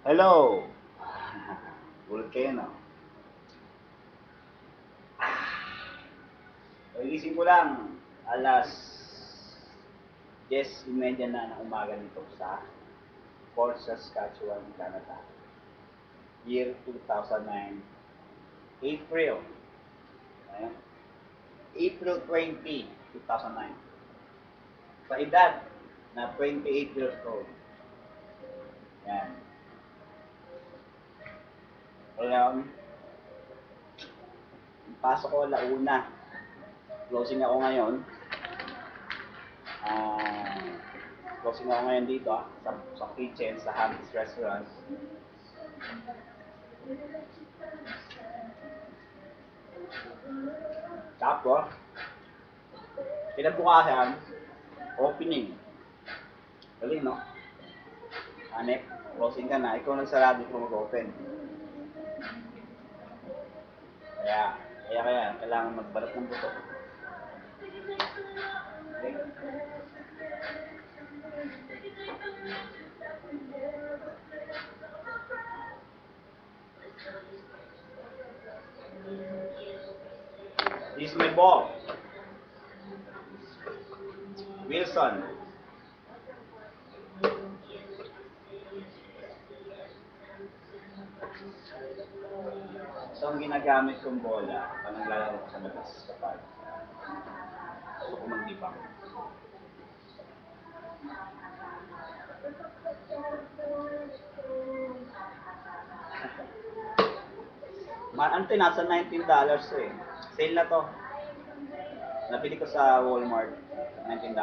Hello! Gulat kayo, no? Pagising ko lang, alas 10:30 na ng umaga nito sa Fort Saskatchewan, Canada. Year 2009, April. Ayan. April 20, 2009. Sa edad na 28 years old. Yan. Ngayon, pasok ko alauna. Closing ako ngayon. Ah, closing ako ngayon dito sa kitchen, sa Hamp's Restaurant. Tapos, kinabukasan, opening. Galing, no? Anek, closing ka na, ikaw nagsarado kung mag-open. Kaya, kailangan magbalat ng buto. Okay? This is my ball. Wilson. So, ang ginagamit kong bola, pag naglalaro ko sa labas kapag gusto ko maglibang. Ante, nasa $19 to eh. Sale na to. Nabili ko sa Walmart, $19.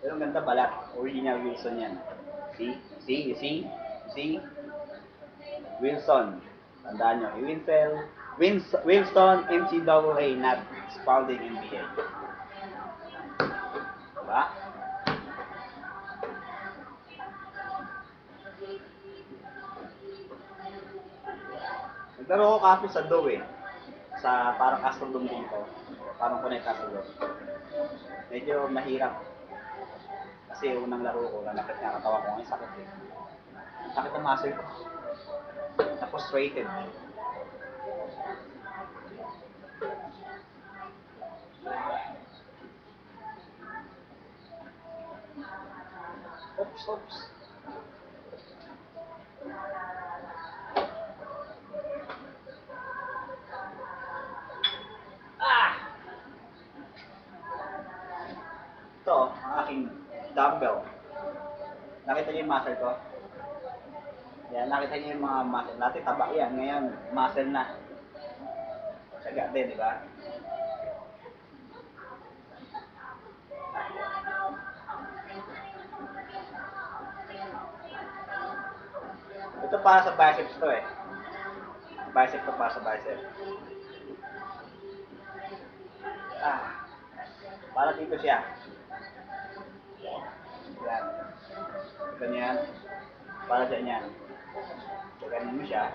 Pero ang ganda balat. Original Wilson yan. See? See? You see? You see? Wilson. Tandaan nyo. Wilson NCAA, not Spalding NBA. Diba? Naglaro ko kapo sa Dow eh. Sa parang Astrodome dito. Parang connect Astrodome. Medyo mahirap. Kasi unang laro ko, nanakit nga katawan ko ngayon, sakit eh. Sakit ang muscle ko. Na-frustrated. Oops, oops. Ah! Ito, ang aking dumbbell. Nakita niyo yung muscle ko? Yan, nakita niyo yung mga muscle. Dati taba yan, ngayon muscle na. Saga din, di ba? Ito para sa biceps to eh. Bicep to para sa bicep. Ah, para dito siya. Yan. Ganyan. Para dyan yan. So, ganyan mo siya.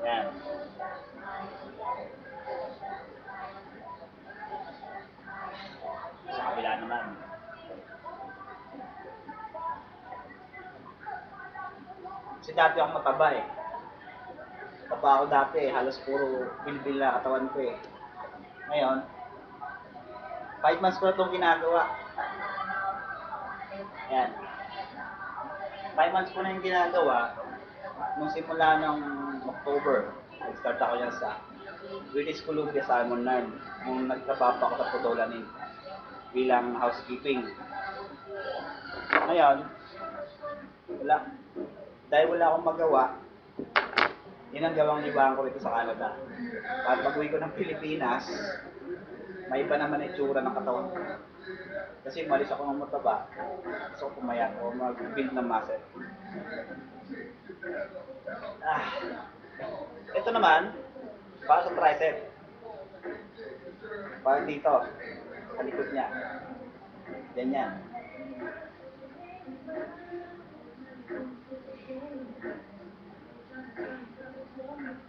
Yan. Sa kabila naman. Kasi dati ako mataba eh. Taba ako dati eh. Halos puro bilbil na katawan ko eh. Ngayon, 5 months ko na itong ginagawa. Yan. 5 months ko na yung ginagawa. Nung simula ng October, nag-start ako yan sa British Columbia Salmon Narn. Nung nagtrabaho ako sa Podolanin bilang housekeeping. Ngayon, wala. Dahil wala akong magawa, yun ang gawang libangan ko rito sa Canada. At pag-uwi ko ng Pilipinas, may iba naman ang itsura ng katawan ko. Kasi malis ako ng mataba, gusto ko pumayat o mag-build ng muscle. Ah, ito naman, para sa tricep. Para dito, sa likod niya. Ganyan.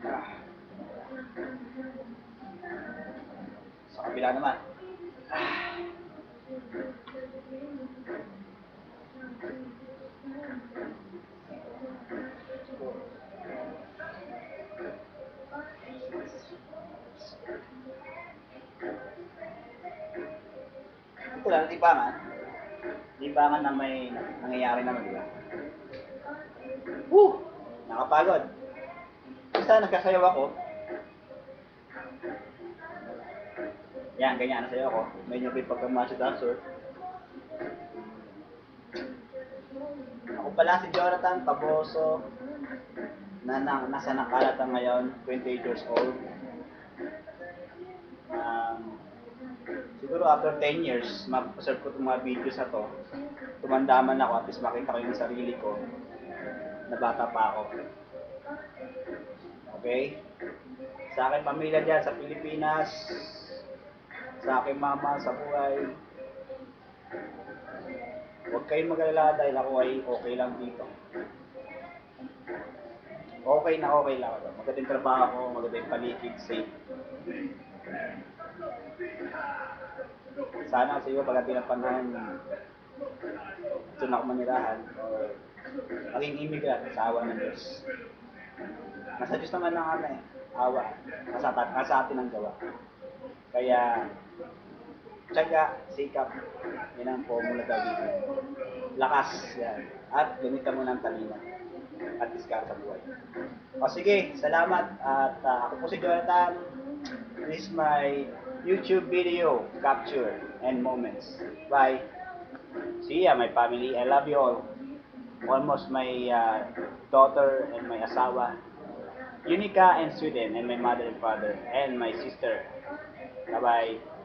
Ah. Sa kabila naman. Ah. ko lang, libangan. Libangan na may nangyayari naman, di ba? Woo! Nakapagod. Basta nagkasayaw ako. Yan, ganyan, nasayaw ako. Medyo may pagka-macho dancer. Ako pala si Jonathan Taboso, nasa nakalata ngayon, 28 years old. Siguro after 10 years, mag-observe ko itong mga videos na to. Tumandaman ako, at least makita ko yung sarili ko na bata pa ako. Okay? Sa aking pamilya dyan sa Pilipinas, sa aking mama sa buhay, huwag kayong mag-alala dahil ako ay okay lang dito. Okay na okay lang ako. Magandang trabaho ko, magandang paligid, safe. Sana sa iyo pagdating ng panahon, doon ako manirahan o maging immigrant sa awa ng Diyos. Nasa Diyos naman ng awa. Nasa atin ang gawa. Kaya, tiyaga, sikap, yan ang formula daw dito. Lakas, yan. At gamitan mo ng talino at diskarte sa buhay. O sige, salamat. At ako po si Jonathan. This is my YouTube video capture and moments. Bye. See ya, my family. I love you all. Almost my daughter and my asawa, Unica and Sweden, and my mother and father, and my sister. Bye-bye.